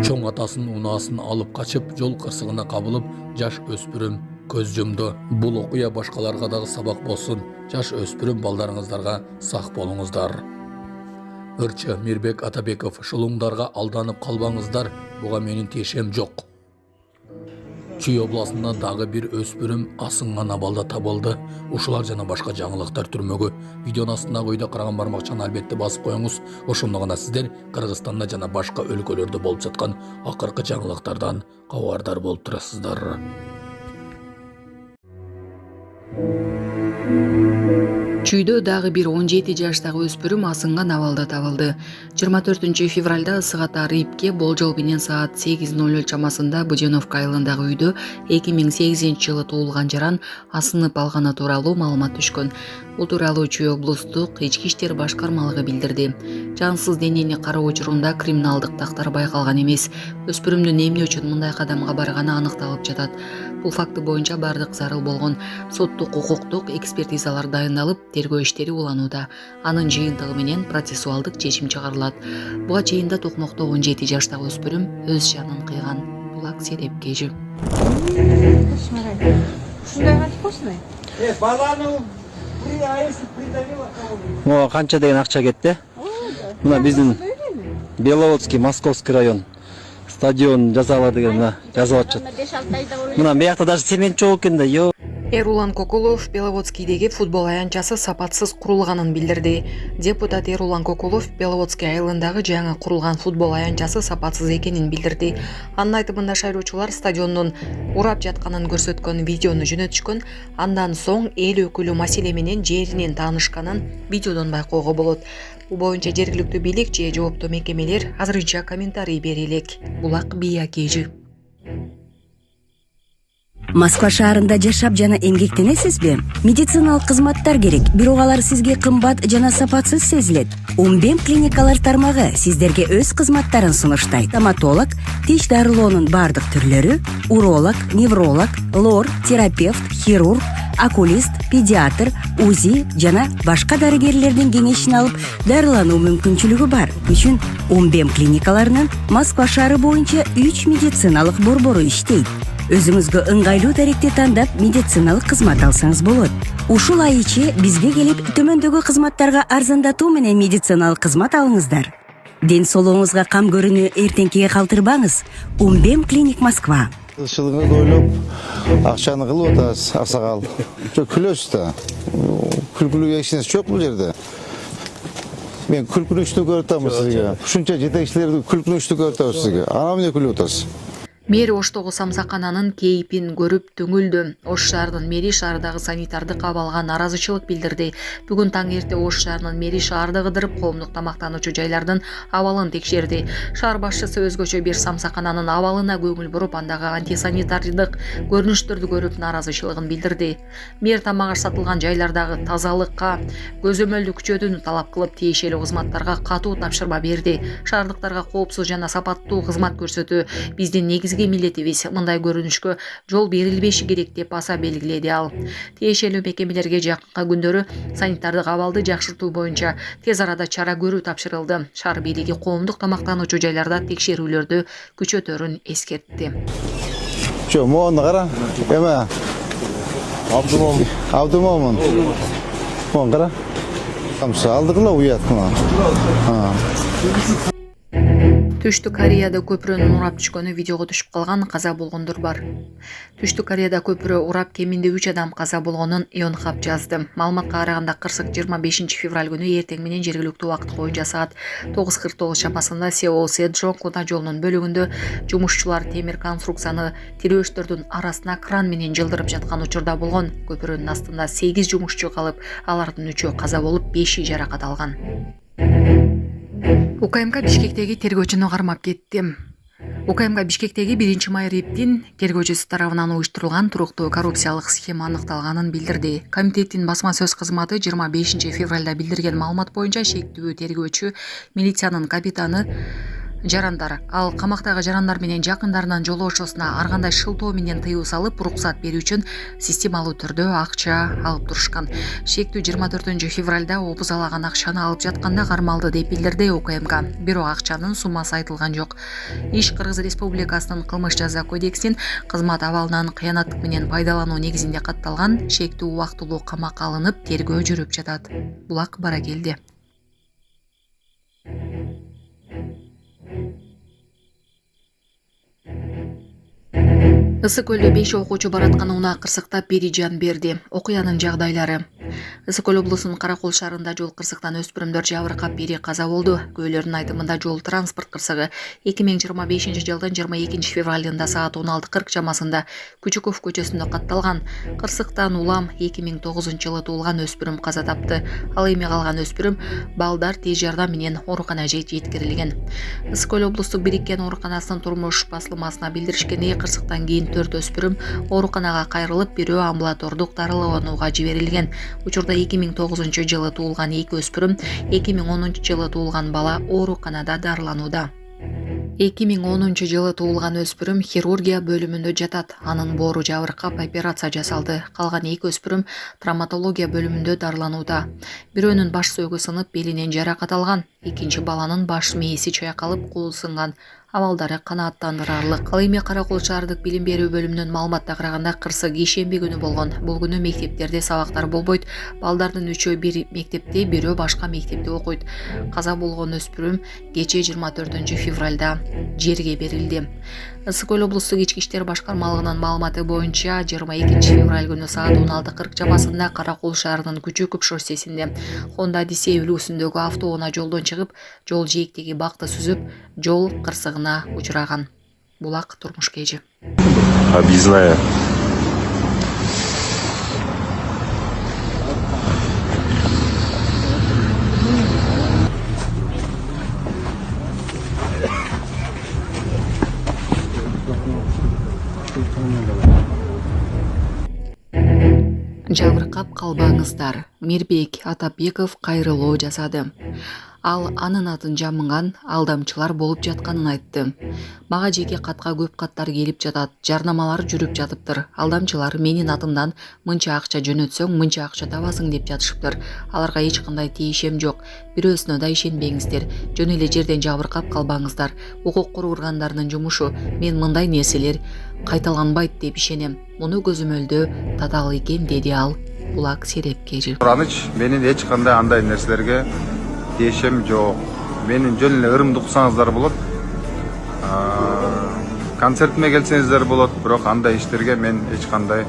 Чоң атасын унасын алып качып, жол кырсыгына кабылып, жаш өспүрүм көз жумду. Бул окуя башкаларга дагы сабак болсун. Жаш өспүрүм балдарыңыздарга сак болуңуздар. Ырчы Мирбек Атабеков, шулуңдарга алданып калбаңыздар, буга менин тиешем жок. Чүй областында дагы бир өспүрүм асынган абалда табылды. Ушулар жана башка жаңылыктар түрмөгү видеонун астындагы үйдө караган бармакчаны албетте басып коюңуз. Ошондо гана сиздер Кыргызстанда жана башка өлкөлөрдө болуп жаткан акыркы жаңылыктардан кабардар болуп турасыздар. Чүйдө дагы бир 17 жаштагы өспүрүм асынган абалда табылды. 24 февралда ысык ата Рипке болжол менен саат 8:00 чамасында Буденовка айылындагы үйдө 2008-жылы туулган жаран асынып алганы тууралуу маалымат түшкөн. Бул тууралуу Чүй облустук ички иштер башкармалыгы билдирди. Жансыз денени кароо учурунда криминалдык тактар байкалган эмес. Өспүрүмдүн эмне үчүн мындай кадамга барганы аныкталып жатат. Бул факты боюнча бардык зарыл болгон соттук укуктук экспертизалар дайындалып, тергөө иштери уланууда. Анын жыйынтыгы менен процессуалдык чечим чыгарылат. Буга чейин да Токмокто 17 жаштагы өспүрүм өз жанын кыйган. Булак Серепкежи. Моға қанша деген ақша кетті? Мына біздің Беловодский, Московский район стадион жасала деген мына жазылып жатат. Мына бияқта даже цемент жоқ екен да. Эрулан Кокулов Беловодскийдеги футбол аянтчасы сапатсыз курулганын билдирди. Депутат Эрулан Кокулов Беловодский айылындагы жаңы курулган футбол аянтчасы сапатсыз экенин билдирди. Анын айтымында шайлоочулар стадиондун урап жатканын көрсөткөн видеону жөнөтүшкөн. Андан соң эл өкүлү маселе менен жеринен таанышканын видеодон байкоого болот. Бул боюнча жергиликтүү бийлик же жооптуу мекемелер азырынча комментарий бере элек. Булак Биякежи. Москва шаарында жашап жана эмгектенесизби? Медициналык кызматтар керек, бирок алар сизге кымбат жана сапатсыз сезилет. Умбем клиникалар тармагы сиздерге өз кызматтарын сунуштайт. Стоматолог, тиш дарылоонун бардык түрлөрү, уролог, невролог, лор, терапевт, хирург, окулист, педиатр, УЗИ жана башка дарыгерлердин кеңешин алып дарылануу мүмкүнчүлүгү бар. Үчүн Умбем клиникаларынын Москва шаары боюнча 3 медициналык борбору иштейт. Өзүңүзгө ыңгайлуу даректи тандап медициналык кызмат алсаңыз болот. Ушул ай ичи бизге келип төмөндөгү кызматтарга арзандатуу менен медициналык кызмат алыңыздар. Ден соолугуңузга кам көрүүнү эртеңкиге калтырбаңыз. Умбем клиник Москва. Шылыңызды ойлоп, акчаны кылып атасыз, аксакал. Жок күлөсүз да. Күлкүлүү эчинес жок бул жерде. Мен күлкүнүчтү көрүп атам сизге. Ушунча жетекчилерди күлкүнүчтү көрүп атам сизге. Ана эмне күлүп атасыз? Мэр Оштогу самсакананын кейпин көрүп түңүлдү. Ош шаарынын мэри шаардагы санитардык абалга наразычылык билдирди. Бүгүн таң эрте Ош шаарынын мэри шаарды кыдырып, коомдук тамактануучу жайлардын абалын текшерди. Шаар башчысы өзгөчө бир самсакананын абалына көңүл буруп, андагы антисанитардык көрүнүштөрдү көрүп наразычылыгын билдирди. Мэр тамак аш сатылган жайлардагы тазалыкка көзөмөлдү күчөтүүнү талап кылып, тиешелүү кызматтарга катуу тапшырма берди. Шаардыктарга коопсуз жана сапаттуу кызмат көрсөтүү биздин негизги милдетибиз, мындай көрүнүшкө жол берилбеши керек деп баса белгиледи ал. Тиешелүү мекемелерге жакынкы күндөрү санитардык абалды жакшыртуу боюнча тез арада чара көрүү тапшырылды. Шаар бийлиги коомдук тамактануучу жайларда текшерүүлөрдү күчөтөрүн эскертти. Жо, мону кара. Эме. Абдумомун. Мону кара. Камса алдыгыла уяткына. Түштүк Кореяда көпүрөнүн урап түшкөнү видеого түшүп калган каза болгондор бар. Түштүк Кореяда көпүрө урап кеминде 3 адам каза болгонун Yonhap жазды. Маалыматка караганда кырсык 25 февраль күнү эртең менен жергиликтүү убакыт боюнча саат 9:49 чамасында Сеул Сэджон куна жолунун бөлүгүндө жумушчулар темир конструкцияны тирөөчтөрдүн арасына кран менен жылдырып жаткан учурда болгон. Көпүрөнүн астында 8 жумушчу калып, алардын 3-өө каза болуп, 5-и жаракат алган. УКМК Бишкектеги тергөөчүнү кармап кетти. УКМК Бишкектеги 1-май Риптин тергөөчүсү тарабынан уюштурулган туруктуу коррупциялык схема аныкталганын билдирди. Комитеттин басма сөз кызматы 25 февралда билдирген маалымат боюнча шектүү тергөөчү милициянын капитаны Жарандар, ал камактагы жарандар менен жакындарынын жолоошусуна ар кандай шылтоо менен тыюу салып, уруксат берүү үчүн системалуу түрдө акча алып турушкан. Шектүү 24 февралда обузалаган акчаны алып жатканда кармалды деп билдирди УКМК. Бирок акчанын суммасы айтылган жок. Иш Кыргыз Республикасынын кылмыш жаза кодексинин кызмат абалынан кыянаттык менен пайдалануу негизинде катталган, шектүү убактылуу камакка алынып, тергөө жүрүп жатат. Булак бара келди. Ысык көлдө 5 окуучу бараткан унаа кырсыктап бери жан берди. Окуянын жагдайлары. Ысык көл облусунун Каракол шаарында жол кырсыктан өспүрүмдөр жабыркап бери каза болду. Күбөлөрдүн айтымында жол транспорт кырсыгы 2025 жылдын 22 февралында саат 16:40 чамасында Күчүков көчөсүндө катталган. Кырсыктан улам 2009 жылы туулган өспүрүм каза тапты. Ал эми калган өспүрүм балдар тез жардам менен ооруканага жеткирилген. Ысык көл облустук бириккен ооруканасынын турмуш басылмасына билдиришкендей, кырсыктан кийин 4 өспүрүм ооруканага кайрылып, бирөө амбулатордук дарыланууга жиберилген. Учурда 2009 жылы туулган 2 өспүрүм, 2010 жылы туулган бала ооруканада дарыланууда. 2010 жылы туулган өспүрүм хирургия бөлүмүндө жатат. Анын боору жабыркап операция жасалды. Калган 2 өспүрүм травматология бөлүмүндө дарыланууда. Бирөөнүн баш сөөгү сынып, белинен жаракат алган. Экинчи баланын баш мээси чайкалып, колу сынган. Абалдары канааттандырарлык. Ал эми Каракол шаардык билим берүү бөлүмүнүн маалыматына караганда кырсык ишемби күнү болгон. Бул күнү мектептерде сабактар болбойт. Балдардын 3-өө бир мектепте, бирөө башка мектепте окуйт. Каза болгон өспүрүм кечээ 24 февралда жерге берилди. Ысык көл облустук ички иштер башкармалыгынын маалыматы боюнча 22 февраль күнү саат 16:40 чамасында Каракол шаарынын Күчүков шоссесинде Honda Odyssey үлгүсүндөгү автоунаа жолдон чыгып, жол жээктеги бакты сүзүп, жол кырсыгына учураган. Булак турмуш кежи. Объездная. Жабыркап калбаңыздар. Мирбек Атапбеков кайрылуу жасады. Ал анын атын жамынган алдамчылар болуп жатканын айтты. Мага жеке катка көп каттар келип жатат, жарнамалар жүрүп жатыптыр. Алдамчылар менин атымдан мынча акча жөнөтсөң, мынча акча табасың деп жатышыптыр. Аларга эч кандай тиешем жок. Бирөөсүнө да ишенбеңиздер. Жөн эле жерден жабыркап калбаңыздар. Укук коргоо органдарынын жумушу. Мен мындай нерселер кайталанбайт деп ишенем. Муну көзөмөлдөө татаал экен, деди ал. Булак Серепкежи. Кураныч, менин эч кандай андай нерселерге тиешем жок. Менин жөн эле ырымды уксаңыздар болот. Концертиме келсеңиздер болот, бирок андай иштерге мен эч кандай